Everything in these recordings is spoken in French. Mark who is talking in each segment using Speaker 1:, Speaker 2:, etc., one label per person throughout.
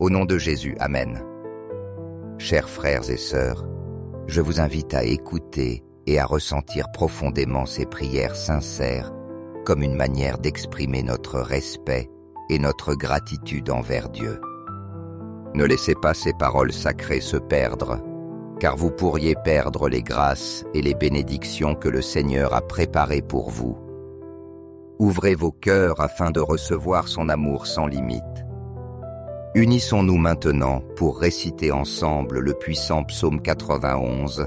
Speaker 1: Au nom de Jésus, Amen. Chers frères et sœurs, je vous invite à écouter et à ressentir profondément ces prières sincères comme une manière d'exprimer notre respect et notre gratitude envers Dieu. Ne laissez pas ces paroles sacrées se perdre, car vous pourriez perdre les grâces et les bénédictions que le Seigneur a préparées pour vous. Ouvrez vos cœurs afin de recevoir son amour sans limite. Unissons-nous maintenant pour réciter ensemble le puissant psaume 91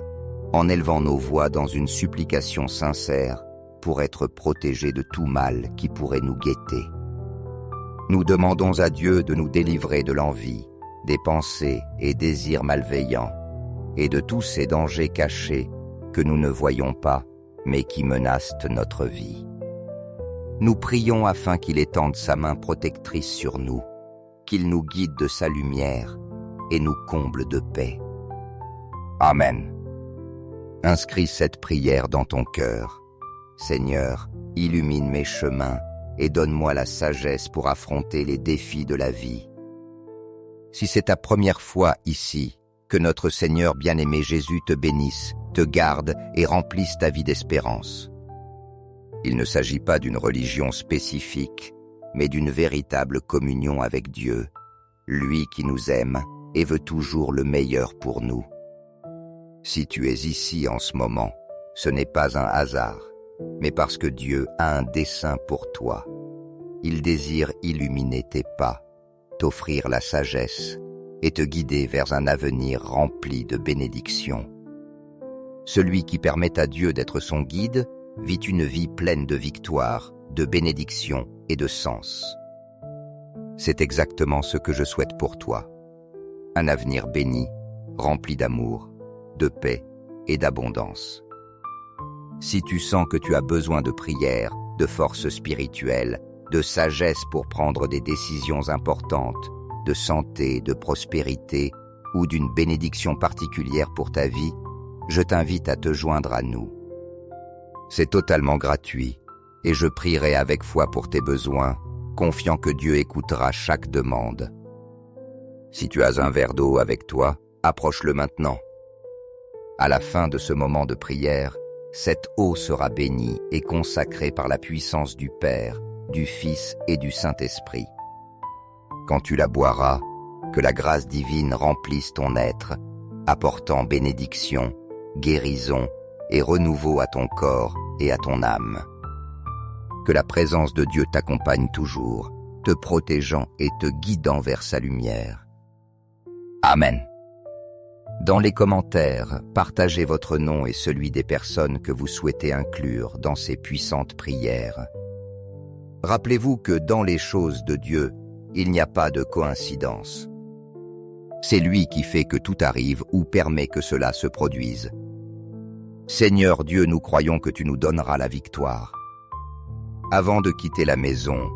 Speaker 1: en élevant nos voix dans une supplication sincère pour être protégés de tout mal qui pourrait nous guetter. Nous demandons à Dieu de nous délivrer de l'envie, des pensées et désirs malveillants, et de tous ces dangers cachés que nous ne voyons pas, mais qui menacent notre vie. Nous prions afin qu'il étende sa main protectrice sur nous, qu'il nous guide de sa lumière et nous comble de paix. Amen. Inscris cette prière dans ton cœur. Seigneur, illumine mes chemins et donne-moi la sagesse pour affronter les défis de la vie. Si c'est ta première fois ici, que notre Seigneur bien-aimé Jésus te bénisse, te garde et remplisse ta vie d'espérance. Il ne s'agit pas d'une religion spécifique, mais d'une véritable communion avec Dieu, lui qui nous aime et veut toujours le meilleur pour nous. Si tu es ici en ce moment, ce n'est pas un hasard, mais parce que Dieu a un dessein pour toi. Il désire illuminer tes pas, t'offrir la sagesse et te guider vers un avenir rempli de bénédictions. Celui qui permet à Dieu d'être son guide vit une vie pleine de victoires, de bénédictions et de sens. C'est exactement ce que je souhaite pour toi. Un avenir béni, rempli d'amour, de paix et d'abondance. Si tu sens que tu as besoin de prière, de force spirituelle, de sagesse pour prendre des décisions importantes, de santé, de prospérité ou d'une bénédiction particulière pour ta vie, je t'invite à te joindre à nous. C'est totalement gratuit et je prierai avec foi pour tes besoins, confiant que Dieu écoutera chaque demande. Si tu as un verre d'eau avec toi, approche-le maintenant. À la fin de ce moment de prière, cette eau sera bénie et consacrée par la puissance du Père, du Fils et du Saint-Esprit. Quand tu la boiras, que la grâce divine remplisse ton être, apportant bénédiction, guérison et renouveau à ton corps et à ton âme. Que la présence de Dieu t'accompagne toujours, te protégeant et te guidant vers sa lumière. Amen. Dans les commentaires, partagez votre nom et celui des personnes que vous souhaitez inclure dans ces puissantes prières. Rappelez-vous que dans les choses de Dieu, il n'y a pas de coïncidence. C'est lui qui fait que tout arrive ou permet que cela se produise. Seigneur Dieu, nous croyons que tu nous donneras la victoire. Avant de quitter la maison,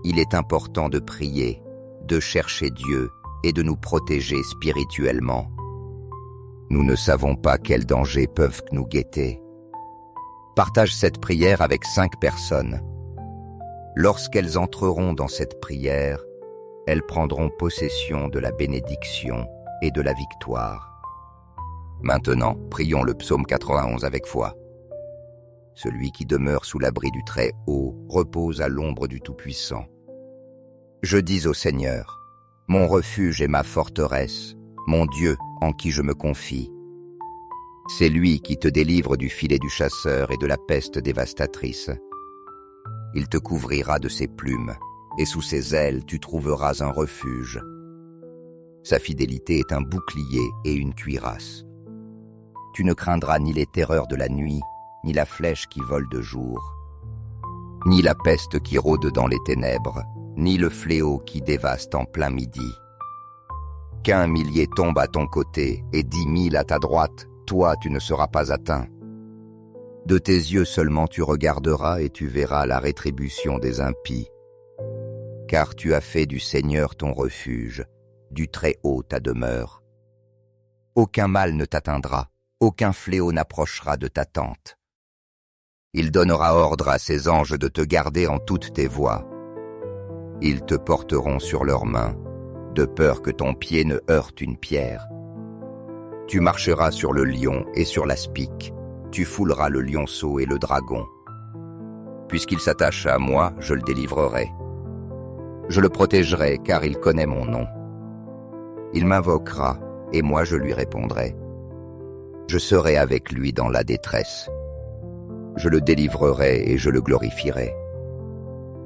Speaker 1: il est important de prier, de chercher Dieu et de nous protéger spirituellement. Nous ne savons pas quels dangers peuvent nous guetter. Partage cette prière avec 5 personnes. Lorsqu'elles entreront dans cette prière, elles prendront possession de la bénédiction et de la victoire. Maintenant, prions le psaume 91 avec foi. Celui qui demeure sous l'abri du Très-Haut repose à l'ombre du Tout-Puissant. Je dis au Seigneur, mon refuge et ma forteresse, mon Dieu en qui je me confie. C'est lui qui te délivre du filet du chasseur et de la peste dévastatrice. Il te couvrira de ses plumes, et sous ses ailes tu trouveras un refuge. Sa fidélité est un bouclier et une cuirasse. Tu ne craindras ni les terreurs de la nuit, ni la flèche qui vole de jour, ni la peste qui rôde dans les ténèbres, ni le fléau qui dévaste en plein midi. Qu'1 millier tombe à ton côté et 10 000 à ta droite, toi tu ne seras pas atteint. De tes yeux seulement tu regarderas et tu verras la rétribution des impies. Car tu as fait du Seigneur ton refuge, du Très-Haut ta demeure. Aucun mal ne t'atteindra, aucun fléau n'approchera de ta tente. Il donnera ordre à ses anges de te garder en toutes tes voies. Ils te porteront sur leurs mains, de peur que ton pied ne heurte une pierre. Tu marcheras sur le lion et sur l'aspic, tu fouleras le lionceau et le dragon. Puisqu'il s'attache à moi, je le délivrerai. Je le protégerai car il connaît mon nom. Il m'invoquera et moi je lui répondrai. Je serai avec lui dans la détresse. Je le délivrerai et je le glorifierai.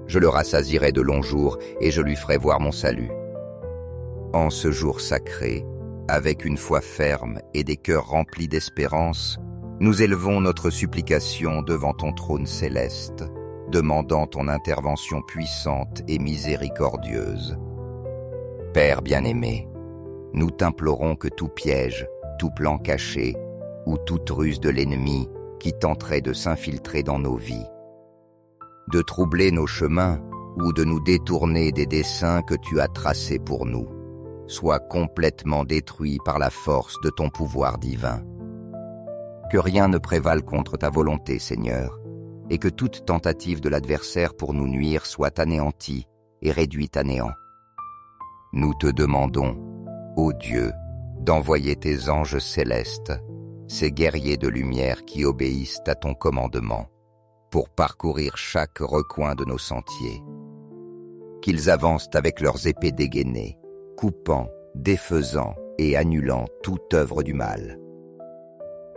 Speaker 1: Je le rassasierai de longs jours et je lui ferai voir mon salut. En ce jour sacré, avec une foi ferme et des cœurs remplis d'espérance, nous élevons notre supplication devant ton trône céleste, demandant ton intervention puissante et miséricordieuse. Père bien-aimé, nous t'implorons que tout piège, tout plan caché, ou toute ruse de l'ennemi qui tenterait de s'infiltrer dans nos vies, de troubler nos chemins ou de nous détourner des desseins que tu as tracés pour nous, soit complètement détruit par la force de ton pouvoir divin. Que rien ne prévale contre ta volonté, Seigneur, et que toute tentative de l'adversaire pour nous nuire soit anéantie et réduite à néant. Nous te demandons, ô Dieu, d'envoyer tes anges célestes, ces guerriers de lumière qui obéissent à ton commandement, pour parcourir chaque recoin de nos sentiers. Qu'ils avancent avec leurs épées dégainées, coupant, défaisant et annulant toute œuvre du mal.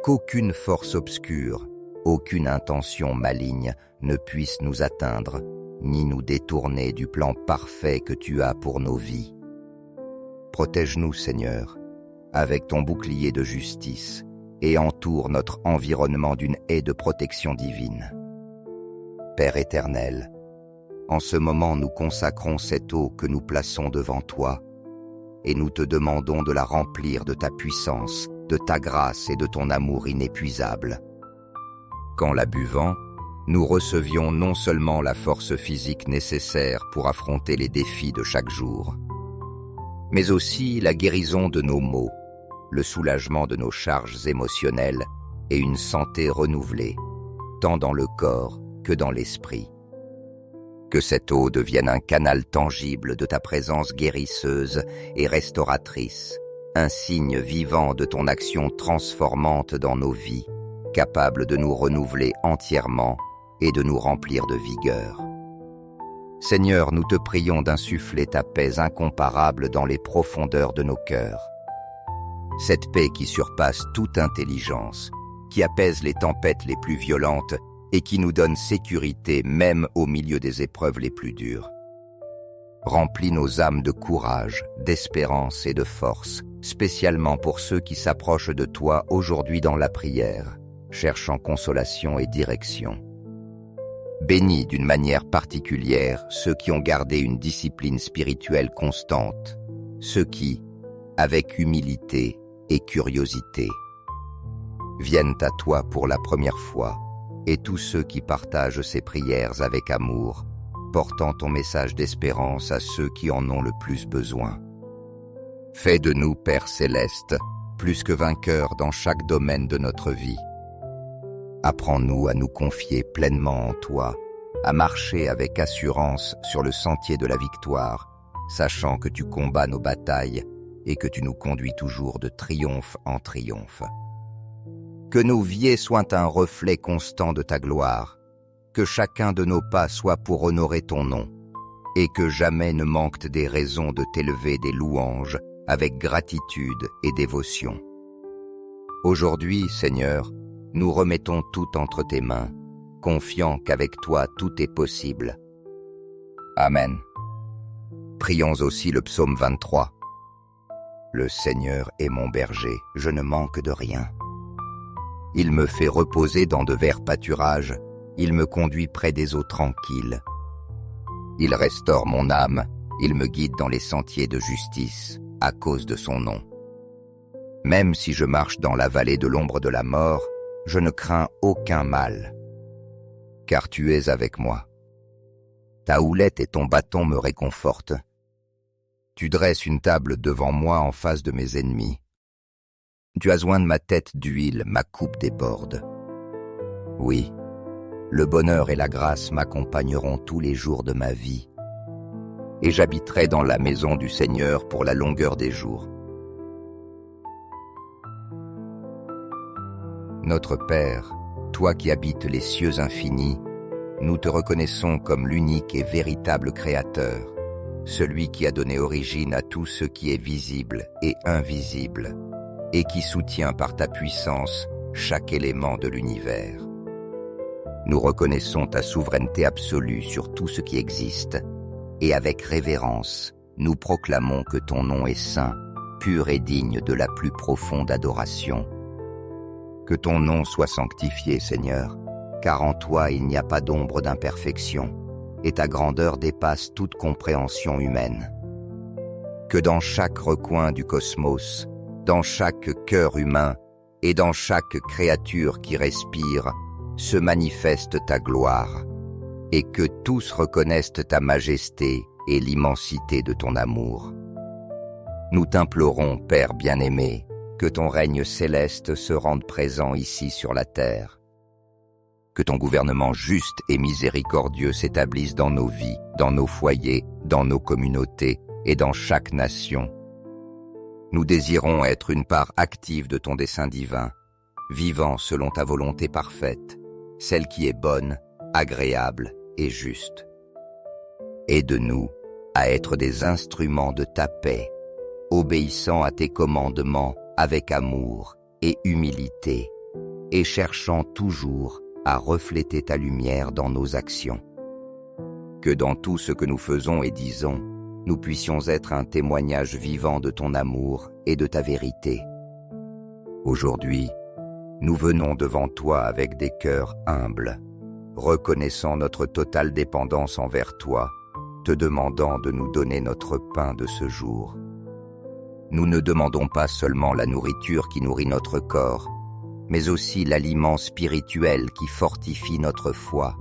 Speaker 1: Qu'aucune force obscure, aucune intention maligne ne puisse nous atteindre, ni nous détourner du plan parfait que tu as pour nos vies. Protège-nous, Seigneur, avec ton bouclier de justice, et entoure notre environnement d'une haie de protection divine. Père éternel, en ce moment nous consacrons cette eau que nous plaçons devant toi, et nous te demandons de la remplir de ta puissance, de ta grâce et de ton amour inépuisable. Qu'en la buvant, nous recevions non seulement la force physique nécessaire pour affronter les défis de chaque jour, mais aussi la guérison de nos maux, le soulagement de nos charges émotionnelles et une santé renouvelée, tant dans le corps que dans l'esprit. Que cette eau devienne un canal tangible de ta présence guérisseuse et restauratrice, un signe vivant de ton action transformante dans nos vies, capable de nous renouveler entièrement et de nous remplir de vigueur. Seigneur, nous te prions d'insuffler ta paix incomparable dans les profondeurs de nos cœurs. Cette paix qui surpasse toute intelligence, qui apaise les tempêtes les plus violentes et qui nous donne sécurité même au milieu des épreuves les plus dures. Remplis nos âmes de courage, d'espérance et de force, spécialement pour ceux qui s'approchent de toi aujourd'hui dans la prière, cherchant consolation et direction. Bénis d'une manière particulière ceux qui ont gardé une discipline spirituelle constante, ceux qui, avec humilité et curiosité, viennent à toi pour la première fois, et tous ceux qui partagent ces prières avec amour, portant ton message d'espérance à ceux qui en ont le plus besoin. Fais de nous, Père céleste, plus que vainqueurs dans chaque domaine de notre vie. Apprends-nous à nous confier pleinement en toi, à marcher avec assurance sur le sentier de la victoire, sachant que tu combats nos batailles et que tu nous conduis toujours de triomphe en triomphe. Que nos vies soient un reflet constant de ta gloire, que chacun de nos pas soit pour honorer ton nom, et que jamais ne manquent des raisons de t'élever des louanges avec gratitude et dévotion. Aujourd'hui, Seigneur, nous remettons tout entre tes mains, confiants qu'avec toi tout est possible. Amen. Prions aussi le psaume 23. Le Seigneur est mon berger, je ne manque de rien. Il me fait reposer dans de verts pâturages, il me conduit près des eaux tranquilles. Il restaure mon âme, il me guide dans les sentiers de justice, à cause de son nom. Même si je marche dans la vallée de l'ombre de la mort, je ne crains aucun mal, car tu es avec moi. Ta houlette et ton bâton me réconfortent. Tu dresses une table devant moi en face de mes ennemis. Tu as oint de ma tête d'huile, ma coupe déborde. Oui, le bonheur et la grâce m'accompagneront tous les jours de ma vie. et j'habiterai dans la maison du Seigneur pour la longueur des jours. Notre Père, toi qui habites les cieux infinis, nous te reconnaissons comme l'unique et véritable Créateur, celui qui a donné origine à tout ce qui est visible et invisible, et qui soutient par ta puissance chaque élément de l'univers. Nous reconnaissons ta souveraineté absolue sur tout ce qui existe, et avec révérence, nous proclamons que ton nom est saint, pur et digne de la plus profonde adoration. Que ton nom soit sanctifié, Seigneur, car en toi il n'y a pas d'ombre d'imperfection, et ta grandeur dépasse toute compréhension humaine. Que dans chaque recoin du cosmos, dans chaque cœur humain et dans chaque créature qui respire, se manifeste ta gloire, et que tous reconnaissent ta majesté et l'immensité de ton amour. Nous t'implorons, Père bien-aimé, que ton règne céleste se rende présent ici sur la terre. Que ton gouvernement juste et miséricordieux s'établisse dans nos vies, dans nos foyers, dans nos communautés et dans chaque nation. Nous désirons être une part active de ton dessein divin, vivant selon ta volonté parfaite, celle qui est bonne, agréable et juste. Aide-nous à être des instruments de ta paix, obéissant à tes commandements avec amour et humilité, et cherchant toujours à refléter ta lumière dans nos actions. Que dans tout ce que nous faisons et disons, nous puissions être un témoignage vivant de ton amour et de ta vérité. Aujourd'hui, nous venons devant toi avec des cœurs humbles, reconnaissant notre totale dépendance envers toi, te demandant de nous donner notre pain de ce jour. Nous ne demandons pas seulement la nourriture qui nourrit notre corps, mais aussi l'aliment spirituel qui fortifie notre foi,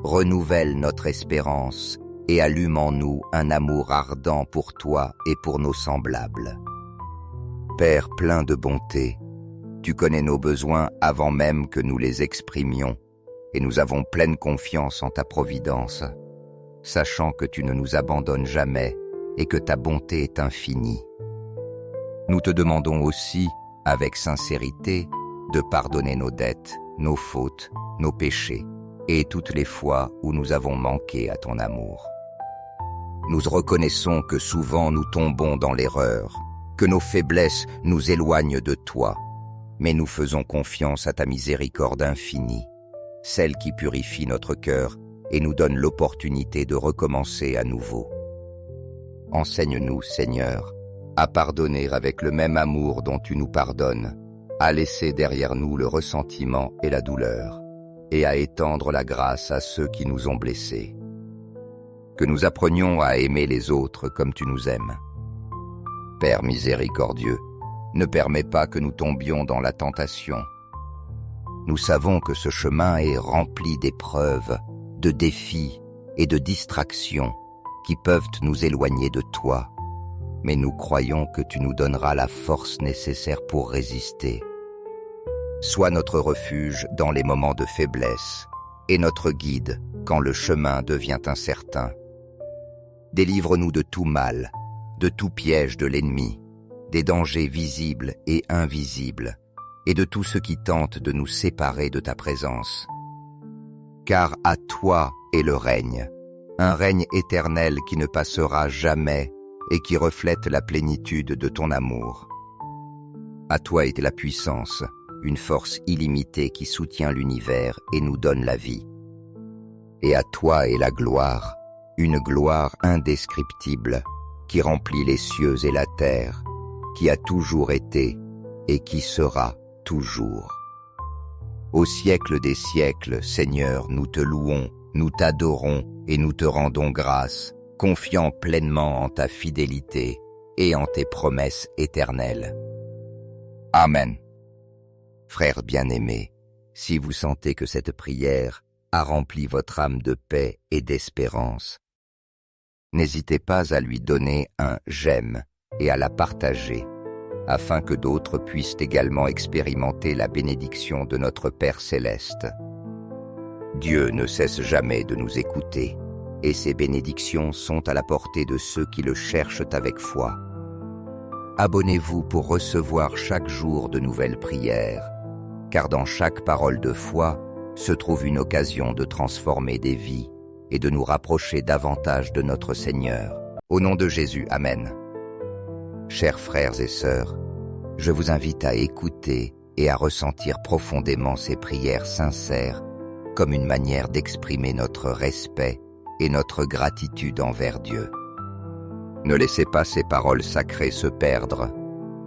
Speaker 1: renouvelle notre espérance et allume en nous un amour ardent pour toi et pour nos semblables. Père plein de bonté, tu connais nos besoins avant même que nous les exprimions, et nous avons pleine confiance en ta providence, sachant que tu ne nous abandonnes jamais et que ta bonté est infinie. Nous te demandons aussi, avec sincérité, de pardonner nos dettes, nos fautes, nos péchés, et toutes les fois où nous avons manqué à ton amour. Nous reconnaissons que souvent nous tombons dans l'erreur, que nos faiblesses nous éloignent de toi, mais nous faisons confiance à ta miséricorde infinie, celle qui purifie notre cœur et nous donne l'opportunité de recommencer à nouveau. Enseigne-nous, Seigneur, à pardonner avec le même amour dont tu nous pardonnes, à laisser derrière nous le ressentiment et la douleur, et à étendre la grâce à ceux qui nous ont blessés. Que nous apprenions à aimer les autres comme tu nous aimes. Père miséricordieux, ne permets pas que nous tombions dans la tentation. Nous savons que ce chemin est rempli d'épreuves, de défis et de distractions qui peuvent nous éloigner de toi, mais nous croyons que tu nous donneras la force nécessaire pour résister. Sois notre refuge dans les moments de faiblesse et notre guide quand le chemin devient incertain. Délivre-nous de tout mal, de tout piège de l'ennemi, des dangers visibles et invisibles, et de tout ce qui tente de nous séparer de ta présence. Car à toi est le règne, un règne éternel qui ne passera jamais et qui reflète la plénitude de ton amour. À toi est la puissance, une force illimitée qui soutient l'univers et nous donne la vie. Et à toi est la gloire, une gloire indescriptible qui remplit les cieux et la terre, qui a toujours été et qui sera toujours. Au siècle des siècles, Seigneur, nous te louons, nous t'adorons et nous te rendons grâce, confiant pleinement en ta fidélité et en tes promesses éternelles. Amen. Frères bien-aimés, si vous sentez que cette prière a rempli votre âme de paix et d'espérance, n'hésitez pas à lui donner un « j'aime » et à la partager, afin que d'autres puissent également expérimenter la bénédiction de notre Père céleste. Dieu ne cesse jamais de nous écouter, et ses bénédictions sont à la portée de ceux qui le cherchent avec foi. Abonnez-vous pour recevoir chaque jour de nouvelles prières, car dans chaque parole de foi se trouve une occasion de transformer des vies et de nous rapprocher davantage de notre Seigneur. Au nom de Jésus, Amen. Chers frères et sœurs, je vous invite à écouter et à ressentir profondément ces prières sincères comme une manière d'exprimer notre respect et notre gratitude envers Dieu. Ne laissez pas ces paroles sacrées se perdre,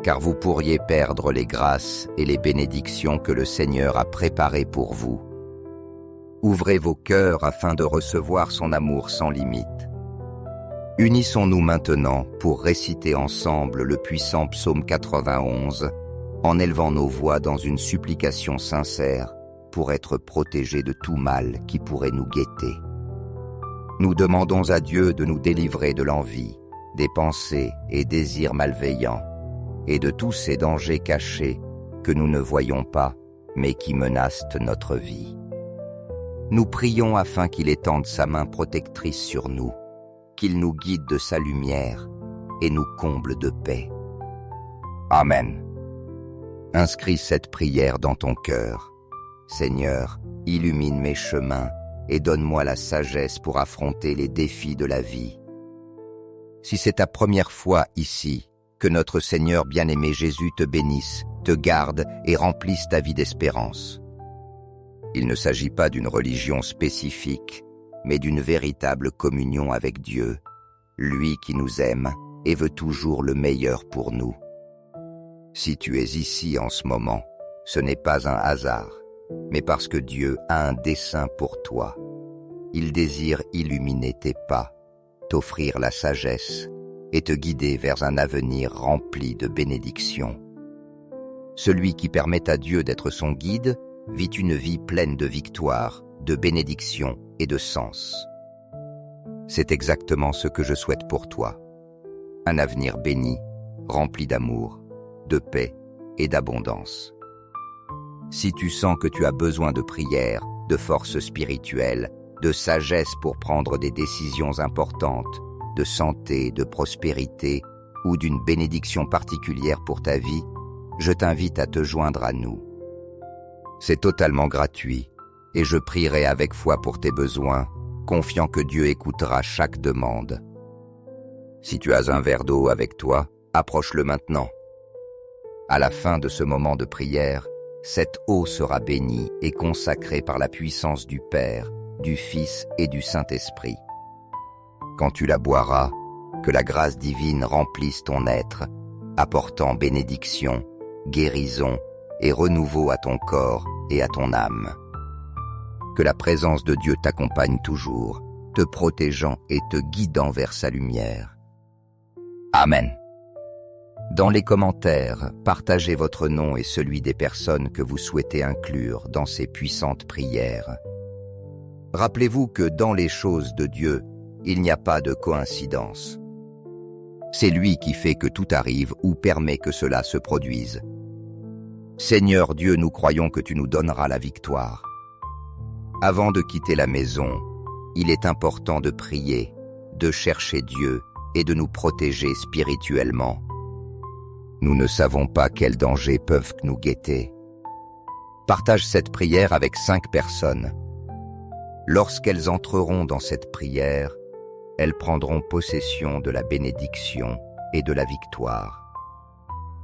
Speaker 1: car vous pourriez perdre les grâces et les bénédictions que le Seigneur a préparées pour vous. Ouvrez vos cœurs afin de recevoir son amour sans limite. Unissons-nous maintenant pour réciter ensemble le puissant psaume 91 en élevant nos voix dans une supplication sincère pour être protégés de tout mal qui pourrait nous guetter. Nous demandons à Dieu de nous délivrer de l'envie, des pensées et désirs malveillants, et de tous ces dangers cachés que nous ne voyons pas, mais qui menacent notre vie. Nous prions afin qu'il étende sa main protectrice sur nous, qu'il nous guide de sa lumière et nous comble de paix. Amen. Inscris cette prière dans ton cœur. Seigneur, illumine mes chemins et donne-moi la sagesse pour affronter les défis de la vie. Si c'est ta première fois ici, que notre Seigneur bien-aimé Jésus te bénisse, te garde et remplisse ta vie d'espérance. Il ne s'agit pas d'une religion spécifique, mais d'une véritable communion avec Dieu, lui qui nous aime et veut toujours le meilleur pour nous. Si tu es ici en ce moment, ce n'est pas un hasard, mais parce que Dieu a un dessein pour toi. Il désire illuminer tes pas, t'offrir la sagesse et te guider vers un avenir rempli de bénédictions. Celui qui permet à Dieu d'être son guide vit une vie pleine de victoires, de bénédictions et de sens. C'est exactement ce que je souhaite pour toi. Un avenir béni, rempli d'amour, de paix et d'abondance. Si tu sens que tu as besoin de prière, de force spirituelle, de sagesse pour prendre des décisions importantes, de santé, de prospérité ou d'une bénédiction particulière pour ta vie, je t'invite à te joindre à nous. C'est totalement gratuit et je prierai avec foi pour tes besoins, confiant que Dieu écoutera chaque demande. Si tu as un verre d'eau avec toi, approche-le maintenant. À la fin de ce moment de prière, cette eau sera bénie et consacrée par la puissance du Père, du Fils et du Saint-Esprit. Quand tu la boiras, que la grâce divine remplisse ton être, apportant bénédiction, guérison et renouveau à ton corps et à ton âme. Que la présence de Dieu t'accompagne toujours, te protégeant et te guidant vers sa lumière. Amen. Dans les commentaires, partagez votre nom et celui des personnes que vous souhaitez inclure dans ces puissantes prières. Rappelez-vous que dans les choses de Dieu, il n'y a pas de coïncidence. C'est lui qui fait que tout arrive ou permet que cela se produise. Seigneur Dieu, nous croyons que tu nous donneras la victoire. Avant de quitter la maison, il est important de prier, de chercher Dieu et de nous protéger spirituellement. Nous ne savons pas quels dangers peuvent nous guetter. Partage cette prière avec 5 personnes. Lorsqu'elles entreront dans cette prière, elles prendront possession de la bénédiction et de la victoire.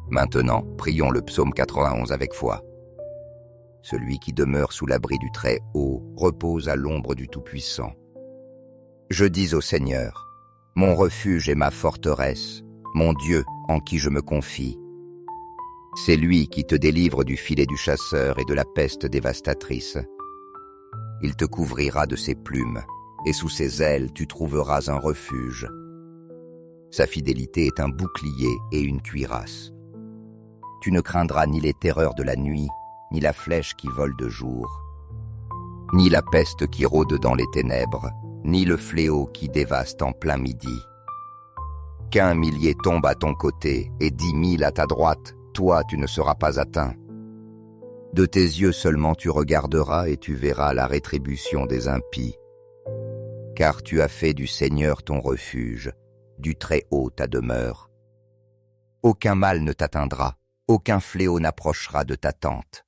Speaker 1: Maintenant, prions le psaume 91 avec foi. Celui qui demeure sous l'abri du Très-Haut repose à l'ombre du Tout-Puissant. Je dis au Seigneur, mon refuge et ma forteresse, mon Dieu en qui je me confie. C'est lui qui te délivre du filet du chasseur et de la peste dévastatrice. Il te couvrira de ses plumes, et sous ses ailes tu trouveras un refuge. Sa fidélité est un bouclier et une cuirasse. Tu ne craindras ni les terreurs de la nuit, ni la flèche qui vole de jour, ni la peste qui rôde dans les ténèbres, ni le fléau qui dévaste en plein midi. Qu'1 millier tombe à ton côté et 10 000 à ta droite, toi tu ne seras pas atteint. De tes yeux seulement tu regarderas et tu verras la rétribution des impies. car tu as fait du Seigneur ton refuge, du Très-Haut ta demeure. Aucun mal ne t'atteindra, aucun fléau n'approchera de ta tente.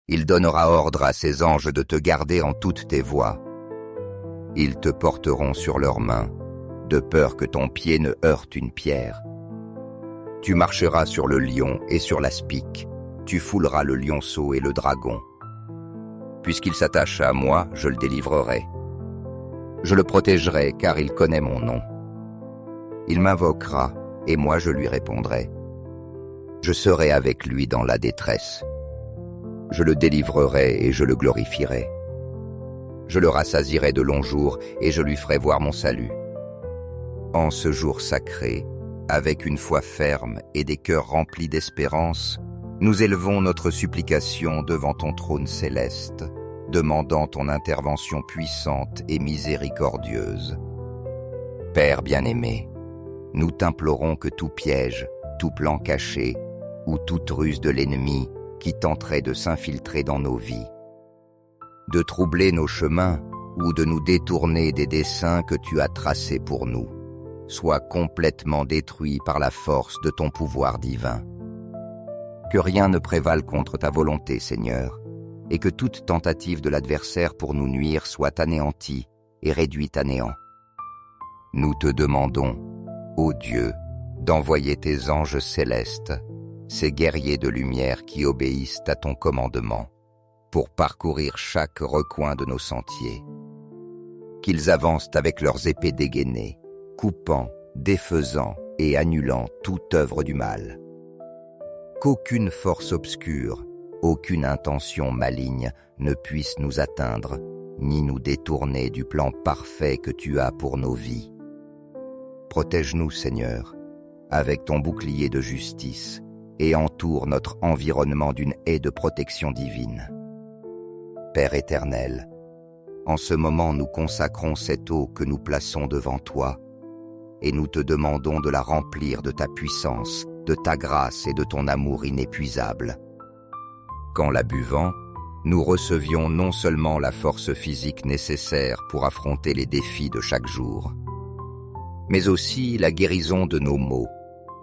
Speaker 1: Il donnera ordre à ses anges de te garder en toutes tes voies. Ils te porteront sur leurs mains, de peur que ton pied ne heurte une pierre. Tu marcheras sur le lion et sur l'aspic, tu fouleras le lionceau et le dragon. Puisqu'il s'attache à moi, je le délivrerai. Je le protégerai car il connaît mon nom. Il m'invoquera et moi je lui répondrai. Je serai avec lui dans la détresse. Je le délivrerai et je le glorifierai. Je le rassasierai de longs jours et je lui ferai voir mon salut. En ce jour sacré, avec une foi ferme et des cœurs remplis d'espérance, nous élevons notre supplication devant ton trône céleste, demandant ton intervention puissante et miséricordieuse. Père bien-aimé, nous t'implorons que tout piège, tout plan caché, ou toute ruse de l'ennemi qui tenterait de s'infiltrer dans nos vies, de troubler nos chemins ou de nous détourner des desseins que tu as tracés pour nous, soit complètement détruit par la force de ton pouvoir divin. Que rien ne prévale contre ta volonté, Seigneur, et que toute tentative de l'adversaire pour nous nuire soit anéantie et réduite à néant. Nous te demandons, ô Dieu, d'envoyer tes anges célestes, ces guerriers de lumière qui obéissent à ton commandement, pour parcourir chaque recoin de nos sentiers. Qu'ils avancent avec leurs épées dégainées, coupant, défaisant et annulant toute œuvre du mal. Qu'aucune force obscure, aucune intention maligne ne puisse nous atteindre, ni nous détourner du plan parfait que tu as pour nos vies. Protège-nous, Seigneur, avec ton bouclier de justice, et entoure notre environnement d'une haie de protection divine. Père éternel, en ce moment nous consacrons cette eau que nous plaçons devant toi, et nous te demandons de la remplir de ta puissance, de ta grâce et de ton amour inépuisable. Qu'en la buvant, nous recevions non seulement la force physique nécessaire pour affronter les défis de chaque jour, mais aussi la guérison de nos maux,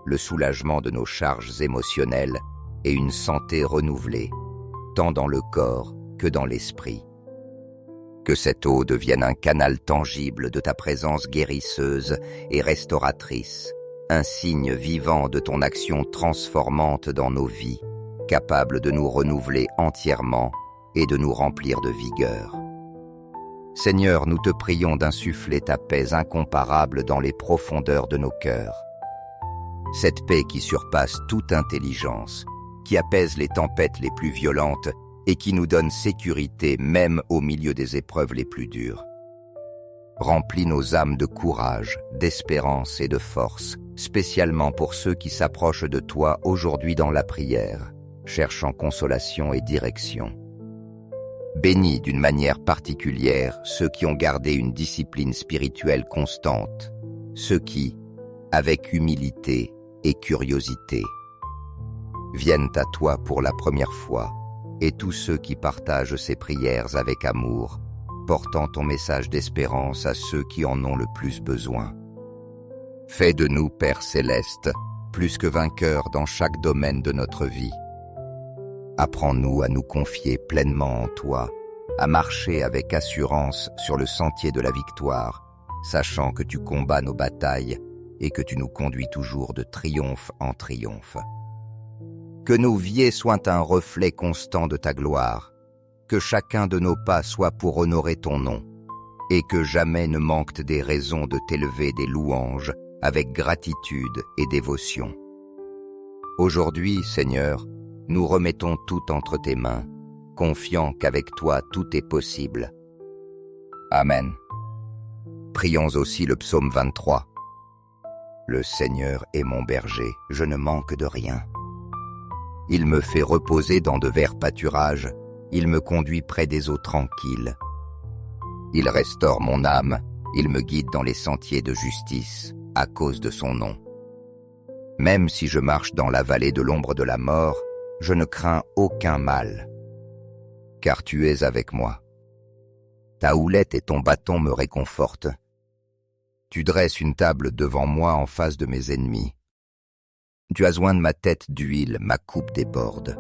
Speaker 1: le soulagement de nos charges émotionnelles et une santé renouvelée, tant dans le corps que dans l'esprit. Que cette eau devienne un canal tangible de ta présence guérisseuse et restauratrice, un signe vivant de ton action transformante dans nos vies, capable de nous renouveler entièrement et de nous remplir de vigueur. Seigneur, nous te prions d'insuffler ta paix incomparable dans les profondeurs de nos cœurs. Cette paix qui surpasse toute intelligence, qui apaise les tempêtes les plus violentes et qui nous donne sécurité même au milieu des épreuves les plus dures. Remplis nos âmes de courage, d'espérance et de force, spécialement pour ceux qui s'approchent de toi aujourd'hui dans la prière, cherchant consolation et direction. Bénis d'une manière particulière ceux qui ont gardé une discipline spirituelle constante, ceux qui, avec humilité et curiosité, viennent à toi pour la première fois, et tous ceux qui partagent ces prières avec amour, portant ton message d'espérance à ceux qui en ont le plus besoin. Fais de nous, Père céleste, plus que vainqueurs dans chaque domaine de notre vie. Apprends-nous à nous confier pleinement en toi, à marcher avec assurance sur le sentier de la victoire, sachant que tu combats nos batailles et que tu nous conduis toujours de triomphe en triomphe. Que nos vies soient un reflet constant de ta gloire, que chacun de nos pas soit pour honorer ton nom, et que jamais ne manquent des raisons de t'élever des louanges avec gratitude et dévotion. Aujourd'hui, Seigneur, nous remettons tout entre tes mains, confiants qu'avec toi tout est possible. Amen. Prions aussi le psaume 23. Le Seigneur est mon berger, je ne manque de rien. Il me fait reposer dans de verts pâturages, il me conduit près des eaux tranquilles. Il restaure mon âme, il me guide dans les sentiers de justice, à cause de son nom. Même si je marche dans la vallée de l'ombre de la mort, je ne crains aucun mal, car tu es avec moi. Ta houlette et ton bâton me réconfortent. Tu dresses une table devant moi en face de mes ennemis. Tu as oint de ma tête d'huile, ma coupe déborde.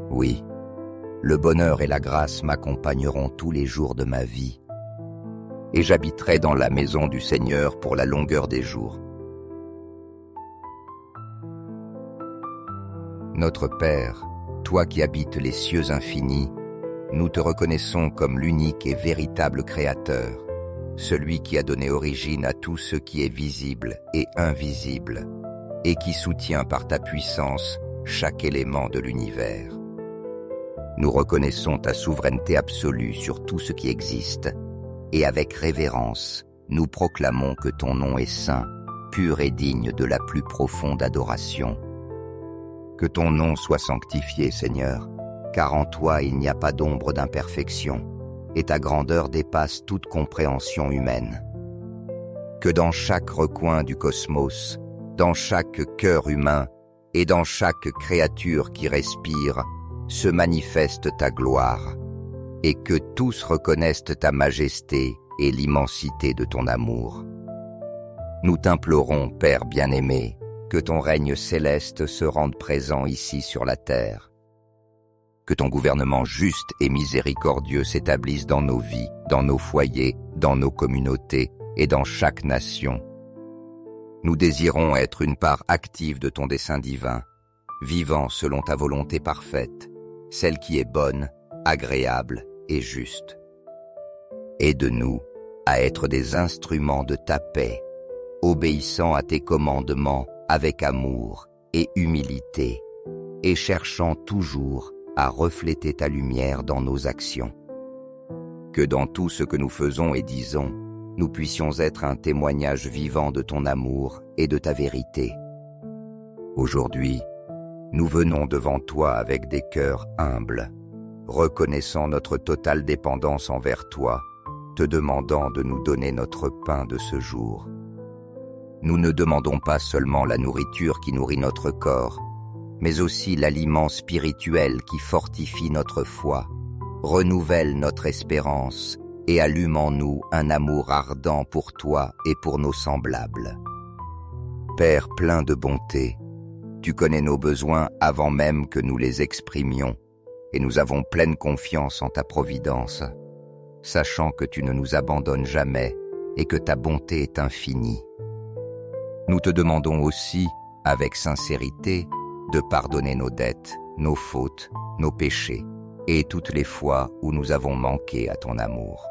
Speaker 1: Oui, le bonheur et la grâce m'accompagneront tous les jours de ma vie, et j'habiterai dans la maison du Seigneur pour la longueur des jours. Notre Père, toi qui habites les cieux infinis, nous te reconnaissons comme l'unique et véritable Créateur, celui qui a donné origine à tout ce qui est visible et invisible, et qui soutient par ta puissance chaque élément de l'univers. Nous reconnaissons ta souveraineté absolue sur tout ce qui existe, et avec révérence, nous proclamons que ton nom est saint, pur et digne de la plus profonde adoration. Que ton nom soit sanctifié, Seigneur, car en toi il n'y a pas d'ombre d'imperfection, et ta grandeur dépasse toute compréhension humaine. Que dans chaque recoin du cosmos, dans chaque cœur humain et dans chaque créature qui respire, se manifeste ta gloire, et que tous reconnaissent ta majesté et l'immensité de ton amour. Nous t'implorons, Père bien-aimé, que ton règne céleste se rende présent ici sur la terre. Que ton gouvernement juste et miséricordieux s'établisse dans nos vies, dans nos foyers, dans nos communautés et dans chaque nation. Nous désirons être une part active de ton dessein divin, vivant selon ta volonté parfaite, celle qui est bonne, agréable et juste. Aide-nous à être des instruments de ta paix, obéissant à tes commandements avec amour et humilité, et cherchant toujours à refléter ta lumière dans nos actions. Que dans tout ce que nous faisons et disons, nous puissions être un témoignage vivant de ton amour et de ta vérité. Aujourd'hui, nous venons devant toi avec des cœurs humbles, reconnaissant notre totale dépendance envers toi, te demandant de nous donner notre pain de ce jour. Nous ne demandons pas seulement la nourriture qui nourrit notre corps, mais aussi l'aliment spirituel qui fortifie notre foi, renouvelle notre espérance et allume en nous un amour ardent pour toi et pour nos semblables. Père plein de bonté, tu connais nos besoins avant même que nous les exprimions, et nous avons pleine confiance en ta providence, sachant que tu ne nous abandonnes jamais et que ta bonté est infinie. Nous te demandons aussi, avec sincérité, de pardonner nos dettes, nos fautes, nos péchés, et toutes les fois où nous avons manqué à ton amour.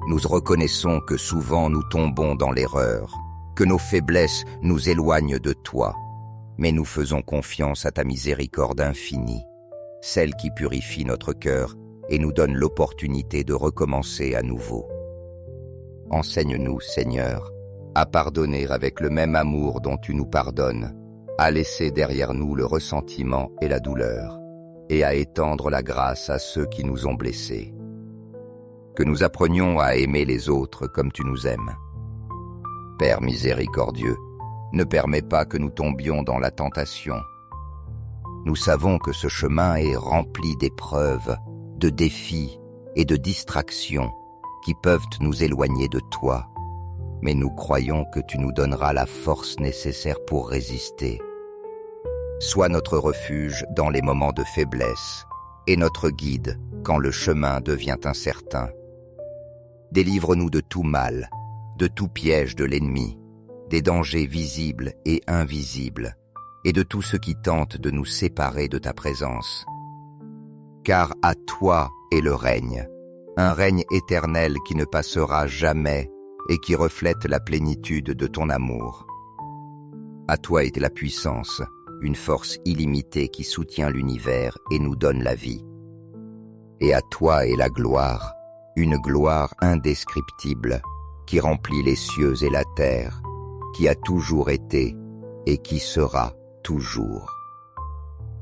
Speaker 1: Nous reconnaissons que souvent nous tombons dans l'erreur, que nos faiblesses nous éloignent de toi, mais nous faisons confiance à ta miséricorde infinie, celle qui purifie notre cœur et nous donne l'opportunité de recommencer à nouveau. Enseigne-nous, Seigneur, à pardonner avec le même amour dont tu nous pardonnes, à laisser derrière nous le ressentiment et la douleur, et à étendre la grâce à ceux qui nous ont blessés. Que nous apprenions à aimer les autres comme tu nous aimes. Père miséricordieux, ne permets pas que nous tombions dans la tentation. Nous savons que ce chemin est rempli d'épreuves, de défis et de distractions qui peuvent nous éloigner de toi, mais nous croyons que tu nous donneras la force nécessaire pour résister. Sois notre refuge dans les moments de faiblesse et notre guide quand le chemin devient incertain. Délivre-nous de tout mal, de tout piège de l'ennemi, des dangers visibles et invisibles, et de tout ce qui tente de nous séparer de ta présence. Car à toi est le règne, un règne éternel qui ne passera jamais et qui reflète la plénitude de ton amour. À toi est la puissance, une force illimitée qui soutient l'univers et nous donne la vie. Et à toi est la gloire, une gloire indescriptible qui remplit les cieux et la terre, qui a toujours été et qui sera toujours.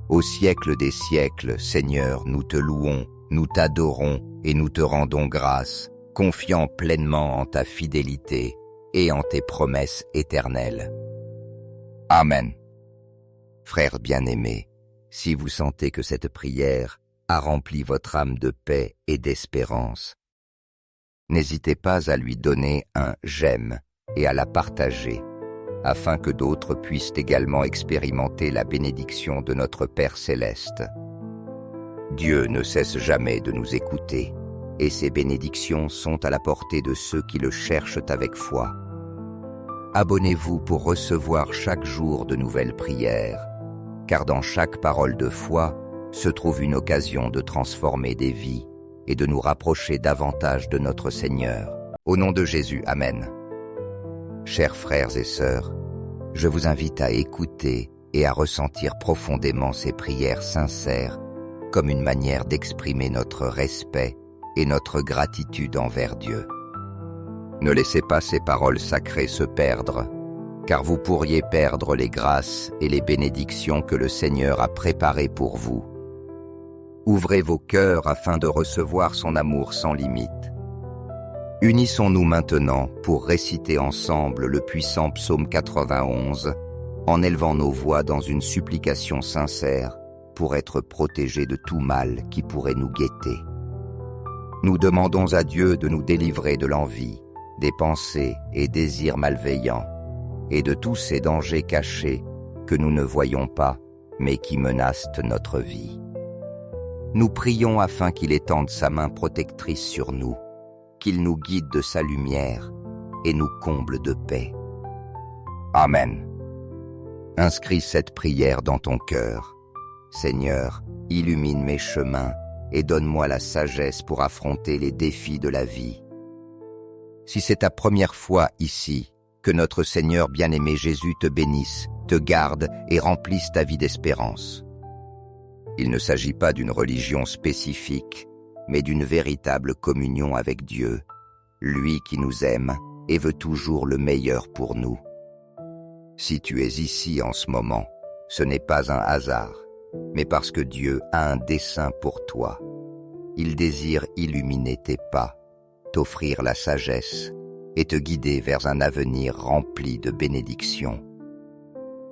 Speaker 1: Au siècle des siècles, Seigneur, nous te louons, nous t'adorons et nous te rendons grâce, confiant pleinement en ta fidélité et en tes promesses éternelles. Amen. Frères bien-aimés, si vous sentez que cette prière a rempli votre âme de paix et d'espérance, n'hésitez pas à lui donner un « j'aime » et à la partager, afin que d'autres puissent également expérimenter la bénédiction de notre Père Céleste. Dieu ne cesse jamais de nous écouter, et ses bénédictions sont à la portée de ceux qui le cherchent avec foi. Abonnez-vous pour recevoir chaque jour de nouvelles prières, car dans chaque parole de foi se trouve une occasion de transformer des vies et de nous rapprocher davantage de notre Seigneur. Au nom de Jésus, Amen. Chers frères et sœurs, je vous invite à écouter et à ressentir profondément ces prières sincères comme une manière d'exprimer notre respect et notre gratitude envers Dieu. Ne laissez pas ces paroles sacrées se perdre, car vous pourriez perdre les grâces et les bénédictions que le Seigneur a préparées pour vous. Ouvrez vos cœurs afin de recevoir son amour sans limite. Unissons-nous maintenant pour réciter ensemble le puissant psaume 91 en élevant nos voix dans une supplication sincère pour être protégés de tout mal qui pourrait nous guetter. Nous demandons à Dieu de nous délivrer de l'envie, des pensées et désirs malveillants et de tous ces dangers cachés que nous ne voyons pas mais qui menacent notre vie. Nous prions afin qu'il étende sa main protectrice sur nous, qu'il nous guide de sa lumière et nous comble de paix. Amen. Inscris cette prière dans ton cœur. Seigneur, illumine mes chemins et donne-moi la sagesse pour affronter les défis de la vie. Si c'est ta première fois ici, que notre Seigneur bien-aimé Jésus te bénisse, te garde et remplisse ta vie d'espérance. Il ne s'agit pas d'une religion spécifique, mais d'une véritable communion avec Dieu, lui qui nous aime et veut toujours le meilleur pour nous. Si tu es ici en ce moment, ce n'est pas un hasard, mais parce que Dieu a un dessein pour toi. Il désire illuminer tes pas, t'offrir la sagesse et te guider vers un avenir rempli de bénédictions.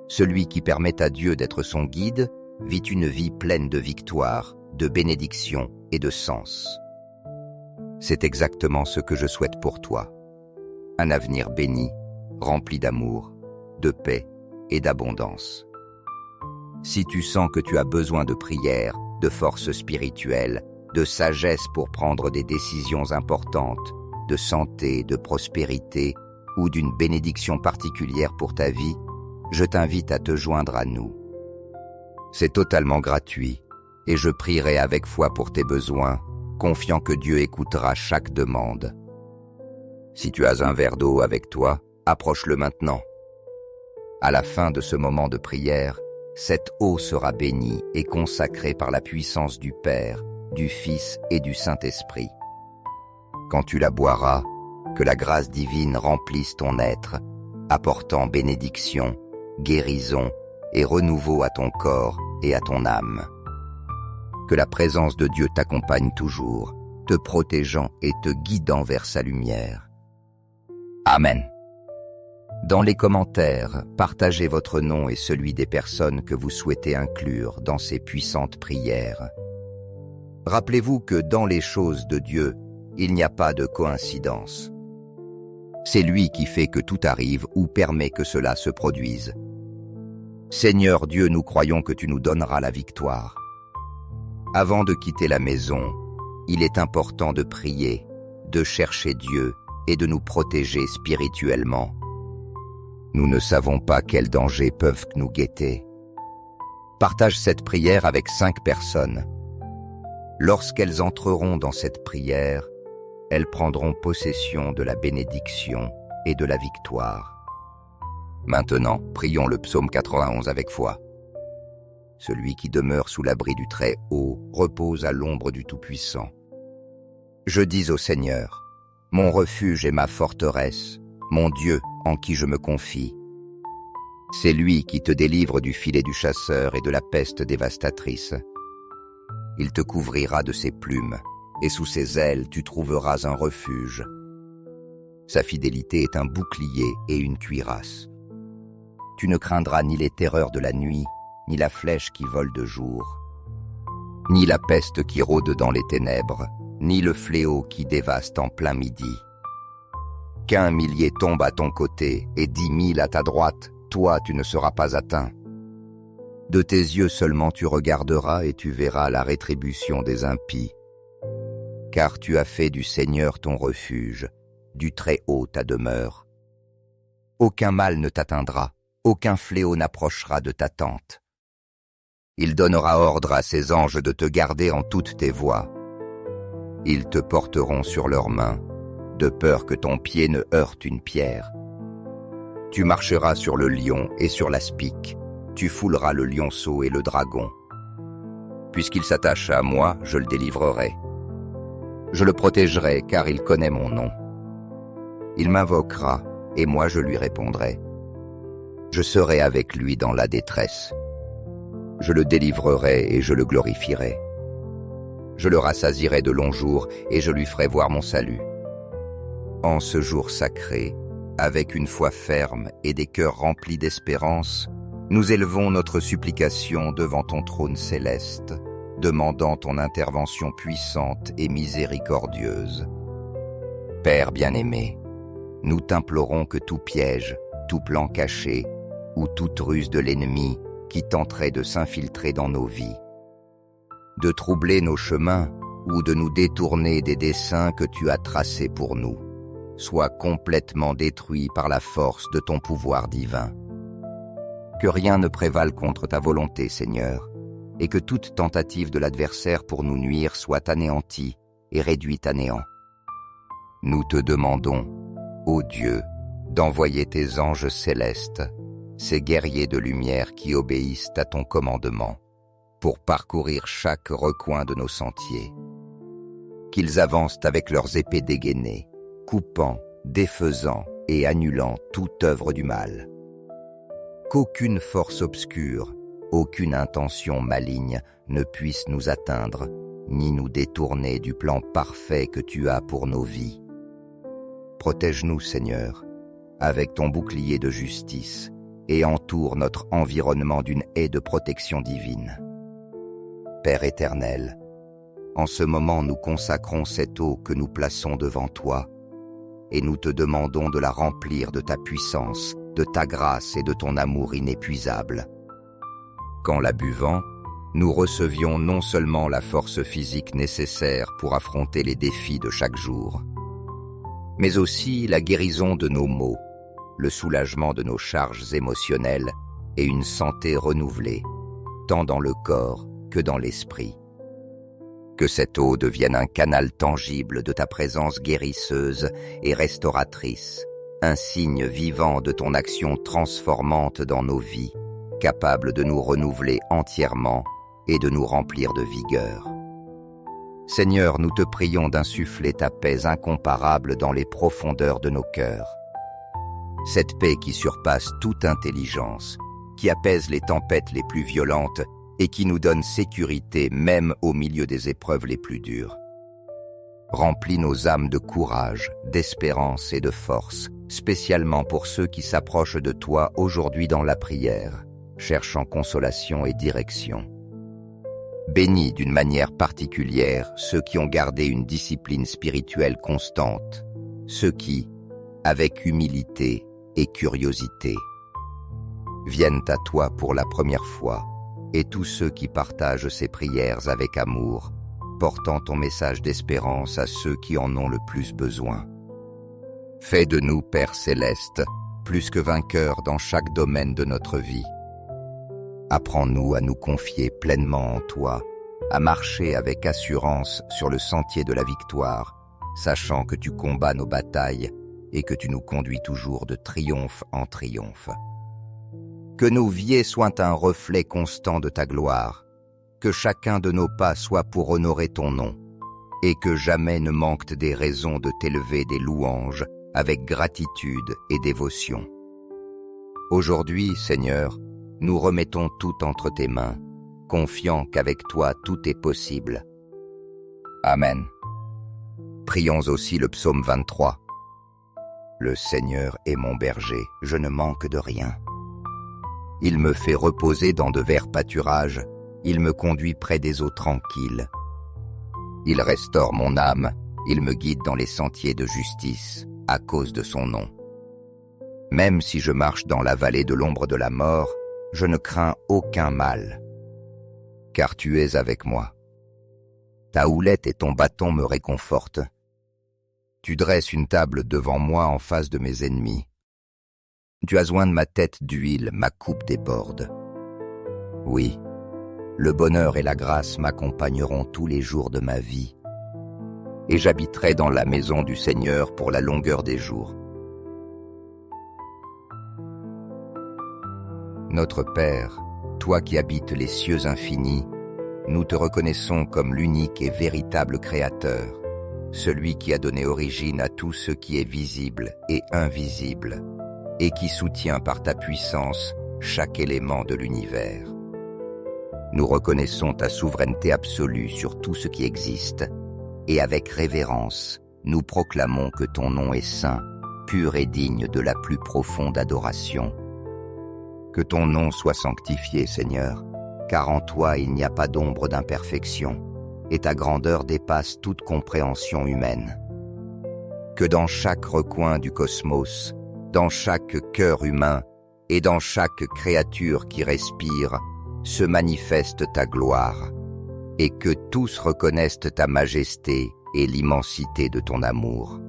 Speaker 1: Celui qui permet à Dieu d'être son guide vit une vie pleine de victoires, de bénédictions et de sens. C'est exactement ce que je souhaite pour toi. Un avenir béni, rempli d'amour, de paix et d'abondance. Si tu sens que tu as besoin de prière, de force spirituelle, de sagesse pour prendre des décisions importantes, de santé, de prospérité ou d'une bénédiction particulière pour ta vie, je t'invite à te joindre à nous. C'est totalement gratuit et je prierai avec foi pour tes besoins, confiant que Dieu écoutera chaque demande. Si tu as un verre d'eau avec toi, approche-le maintenant. À la fin de ce moment de prière, cette eau sera bénie et consacrée par la puissance du Père, du Fils et du Saint-Esprit. Quand tu la boiras, que la grâce divine remplisse ton être, apportant bénédiction, guérison et renouveau à ton corps et à ton âme. Que la présence de Dieu t'accompagne toujours, te protégeant et te guidant vers sa lumière. Amen. Dans les commentaires, partagez votre nom et celui des personnes que vous souhaitez inclure dans ces puissantes prières. Rappelez-vous que dans les choses de Dieu, il n'y a pas de coïncidence. C'est lui qui fait que tout arrive ou permet que cela se produise. Seigneur Dieu, nous croyons que tu nous donneras la victoire. Avant de quitter la maison, il est important de prier, de chercher Dieu et de nous protéger spirituellement. Nous ne savons pas quels dangers peuvent nous guetter. Partage cette prière avec 5 personnes. Lorsqu'elles entreront dans cette prière, elles prendront possession de la bénédiction et de la victoire. Maintenant, prions le psaume 91 avec foi. Celui qui demeure sous l'abri du Très-Haut repose à l'ombre du Tout-Puissant. Je dis au Seigneur, mon refuge et ma forteresse, mon Dieu en qui je me confie. C'est lui qui te délivre du filet du chasseur et de la peste dévastatrice. Il te couvrira de ses plumes, et sous ses ailes tu trouveras un refuge. Sa fidélité est un bouclier et une cuirasse. Tu ne craindras ni les terreurs de la nuit, ni la flèche qui vole de jour, ni la peste qui rôde dans les ténèbres, ni le fléau qui dévaste en plein midi. Qu'1 millier tombe à ton côté et 10 000 à ta droite, toi tu ne seras pas atteint. De tes yeux seulement tu regarderas et tu verras la rétribution des impies. Car tu as fait du Seigneur ton refuge, du Très-Haut ta demeure. Aucun mal ne t'atteindra, aucun fléau n'approchera de ta tente. Il donnera ordre à ses anges de te garder en toutes tes voies. Ils te porteront sur leurs mains, de peur que ton pied ne heurte une pierre. Tu marcheras sur le lion et sur l'aspic, tu fouleras le lionceau et le dragon. Puisqu'il s'attache à moi, je le délivrerai. Je le protégerai car il connaît mon nom. Il m'invoquera et moi je lui répondrai. Je serai avec lui dans la détresse. Je le délivrerai et je le glorifierai. Je le rassasierai de longs jours et je lui ferai voir mon salut. En ce jour sacré, avec une foi ferme et des cœurs remplis d'espérance, nous élevons notre supplication devant ton trône céleste, demandant ton intervention puissante et miséricordieuse. Père bien-aimé, nous t'implorons que tout piège, tout plan caché, ou toute ruse de l'ennemi qui tenterait de s'infiltrer dans nos vies, de troubler nos chemins ou de nous détourner des desseins que tu as tracés pour nous, soit complètement détruit par la force de ton pouvoir divin. Que rien ne prévale contre ta volonté, Seigneur, et que toute tentative de l'adversaire pour nous nuire soit anéantie et réduite à néant. Nous te demandons, ô Dieu, d'envoyer tes anges célestes, ces guerriers de lumière qui obéissent à ton commandement, pour parcourir chaque recoin de nos sentiers. Qu'ils avancent avec leurs épées dégainées, coupant, défaisant et annulant toute œuvre du mal. Qu'aucune force obscure, aucune intention maligne ne puisse nous atteindre, ni nous détourner du plan parfait que tu as pour nos vies. Protège-nous, Seigneur, avec ton bouclier de justice, et entoure notre environnement d'une haie de protection divine. Père éternel, en ce moment nous consacrons cette eau que nous plaçons devant toi, et nous te demandons de la remplir de ta puissance, de ta grâce et de ton amour inépuisable. Qu'en la buvant, nous recevions non seulement la force physique nécessaire pour affronter les défis de chaque jour, mais aussi la guérison de nos maux, le soulagement de nos charges émotionnelles et une santé renouvelée, tant dans le corps que dans l'esprit. Que cette eau devienne un canal tangible de ta présence guérisseuse et restauratrice, un signe vivant de ton action transformante dans nos vies, capable de nous renouveler entièrement et de nous remplir de vigueur. Seigneur, nous te prions d'insuffler ta paix incomparable dans les profondeurs de nos cœurs. Cette paix qui surpasse toute intelligence, qui apaise les tempêtes les plus violentes et qui nous donne sécurité même au milieu des épreuves les plus dures. Remplis nos âmes de courage, d'espérance et de force, spécialement pour ceux qui s'approchent de toi aujourd'hui dans la prière, cherchant consolation et direction. Bénis d'une manière particulière ceux qui ont gardé une discipline spirituelle constante, ceux qui, avec humilité et curiosité, viennent à toi pour la première fois, et tous ceux qui partagent ces prières avec amour, portant ton message d'espérance à ceux qui en ont le plus besoin. Fais de nous, Père céleste, plus que vainqueurs dans chaque domaine de notre vie. Apprends-nous à nous confier pleinement en toi, à marcher avec assurance sur le sentier de la victoire, sachant que tu combats nos batailles et que tu nous conduis toujours de triomphe en triomphe. Que nos vies soient un reflet constant de ta gloire, que chacun de nos pas soit pour honorer ton nom, et que jamais ne manquent des raisons de t'élever des louanges avec gratitude et dévotion. Aujourd'hui, Seigneur, nous remettons tout entre tes mains, confiants qu'avec toi tout est possible. Amen. Prions aussi le psaume 23. Le Seigneur est mon berger, je ne manque de rien. Il me fait reposer dans de verts pâturages, il me conduit près des eaux tranquilles. Il restaure mon âme, il me guide dans les sentiers de justice, à cause de son nom. Même si je marche dans la vallée de l'ombre de la mort, je ne crains aucun mal, car tu es avec moi. Ta houlette et ton bâton me réconfortent. Tu dresses une table devant moi en face de mes ennemis. Tu as oint de ma tête d'huile, ma coupe déborde. Oui, le bonheur et la grâce m'accompagneront tous les jours de ma vie, et j'habiterai dans la maison du Seigneur pour la longueur des jours. Notre Père, toi qui habites les cieux infinis, nous te reconnaissons comme l'unique et véritable Créateur, celui qui a donné origine à tout ce qui est visible et invisible, et qui soutient par ta puissance chaque élément de l'univers. Nous reconnaissons ta souveraineté absolue sur tout ce qui existe, et avec révérence, nous proclamons que ton nom est saint, pur et digne de la plus profonde adoration. Que ton nom soit sanctifié, Seigneur, car en toi il n'y a pas d'ombre d'imperfection, et ta grandeur dépasse toute compréhension humaine. Que dans chaque recoin du cosmos, dans chaque cœur humain et dans chaque créature qui respire, se manifeste ta gloire, et que tous reconnaissent ta majesté et l'immensité de ton amour.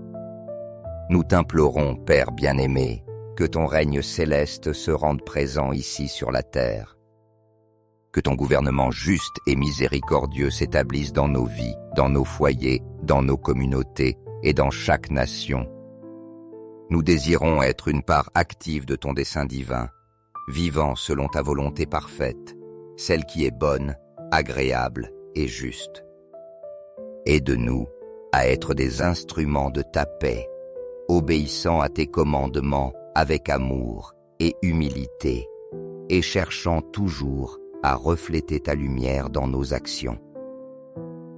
Speaker 1: Nous t'implorons, Père bien-aimé, que ton règne céleste se rende présent ici sur la terre. Que ton gouvernement juste et miséricordieux s'établisse dans nos vies, dans nos foyers, dans nos communautés et dans chaque nation. Nous désirons être une part active de ton dessein divin, vivant selon ta volonté parfaite, celle qui est bonne, agréable et juste. Aide-nous à être des instruments de ta paix, obéissant à tes commandements avec amour et humilité, et cherchant toujours à refléter ta lumière dans nos actions.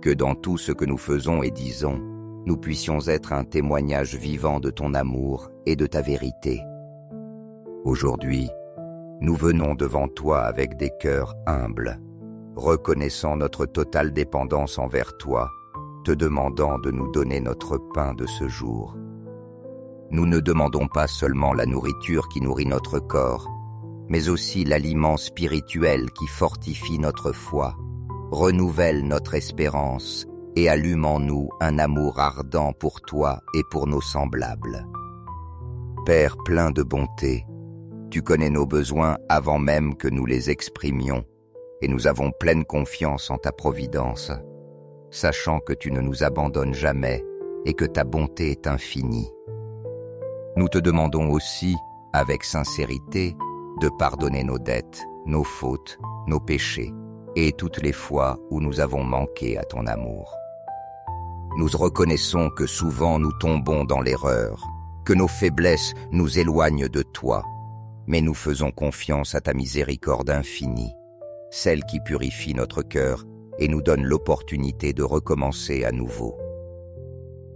Speaker 1: Que dans tout ce que nous faisons et disons, nous puissions être un témoignage vivant de ton amour et de ta vérité. Aujourd'hui, nous venons devant toi avec des cœurs humbles, reconnaissant notre totale dépendance envers toi, te demandant de nous donner notre pain de ce jour. Nous ne demandons pas seulement la nourriture qui nourrit notre corps, mais aussi l'aliment spirituel qui fortifie notre foi, renouvelle notre espérance et allume en nous un amour ardent pour toi et pour nos semblables. Père plein de bonté, tu connais nos besoins avant même que nous les exprimions, et nous avons pleine confiance en ta providence, sachant que tu ne nous abandonnes jamais et que ta bonté est infinie. Nous te demandons aussi, avec sincérité, de pardonner nos dettes, nos fautes, nos péchés, et toutes les fois où nous avons manqué à ton amour. Nous reconnaissons que souvent nous tombons dans l'erreur, que nos faiblesses nous éloignent de toi, mais nous faisons confiance à ta miséricorde infinie, celle qui purifie notre cœur et nous donne l'opportunité de recommencer à nouveau.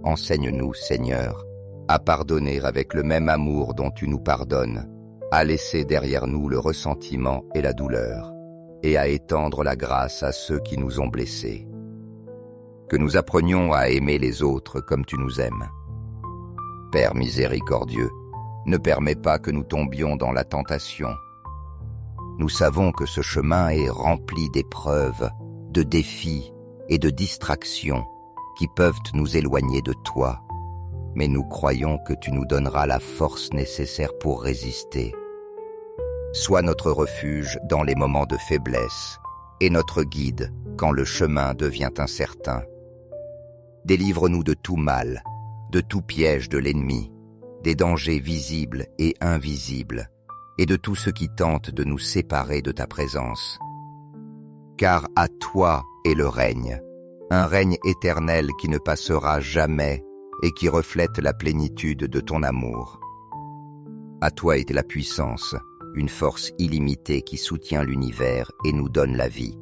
Speaker 1: Enseigne-nous, Seigneur, à pardonner avec le même amour dont tu nous pardonnes, à laisser derrière nous le ressentiment et la douleur, et à étendre la grâce à ceux qui nous ont blessés. Que nous apprenions à aimer les autres comme tu nous aimes. Père miséricordieux, ne permets pas que nous tombions dans la tentation. Nous savons que ce chemin est rempli d'épreuves, de défis et de distractions qui peuvent nous éloigner de toi, mais nous croyons que tu nous donneras la force nécessaire pour résister. Sois notre refuge dans les moments de faiblesse et notre guide quand le chemin devient incertain. Délivre-nous de tout mal, de tout piège de l'ennemi, des dangers visibles et invisibles, et de tout ce qui tente de nous séparer de ta présence. Car à toi est le règne, un règne éternel qui ne passera jamais et qui reflète la plénitude de ton amour. À toi est la puissance, une force illimitée qui soutient l'univers et nous donne la vie.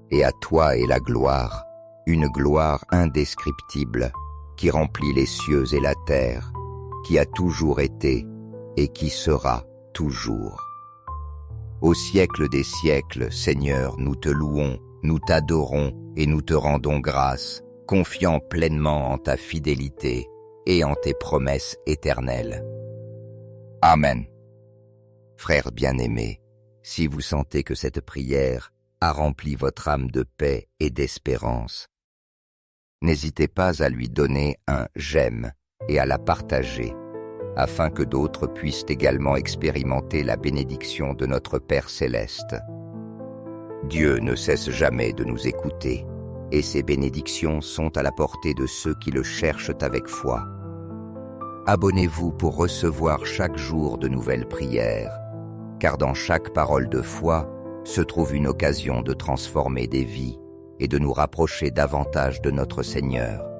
Speaker 1: Et à toi est la gloire, une gloire indescriptible qui remplit les cieux et la terre, qui a toujours été et qui sera toujours. Au siècle des siècles, Seigneur, nous te louons, Nous t'adorons et nous te rendons grâce, confiant pleinement en ta fidélité et en tes promesses éternelles. Amen. Frères bien-aimés, si vous sentez que cette prière a rempli votre âme de paix et d'espérance, n'hésitez pas à lui donner un « j'aime » et à la partager, afin que d'autres puissent également expérimenter la bénédiction de notre Père céleste. Dieu ne cesse jamais de nous écouter, et ses bénédictions sont à la portée de ceux qui le cherchent avec foi. Abonnez-vous pour recevoir chaque jour de nouvelles prières, car dans chaque parole de foi se trouve une occasion de transformer des vies et de nous rapprocher davantage de notre Seigneur.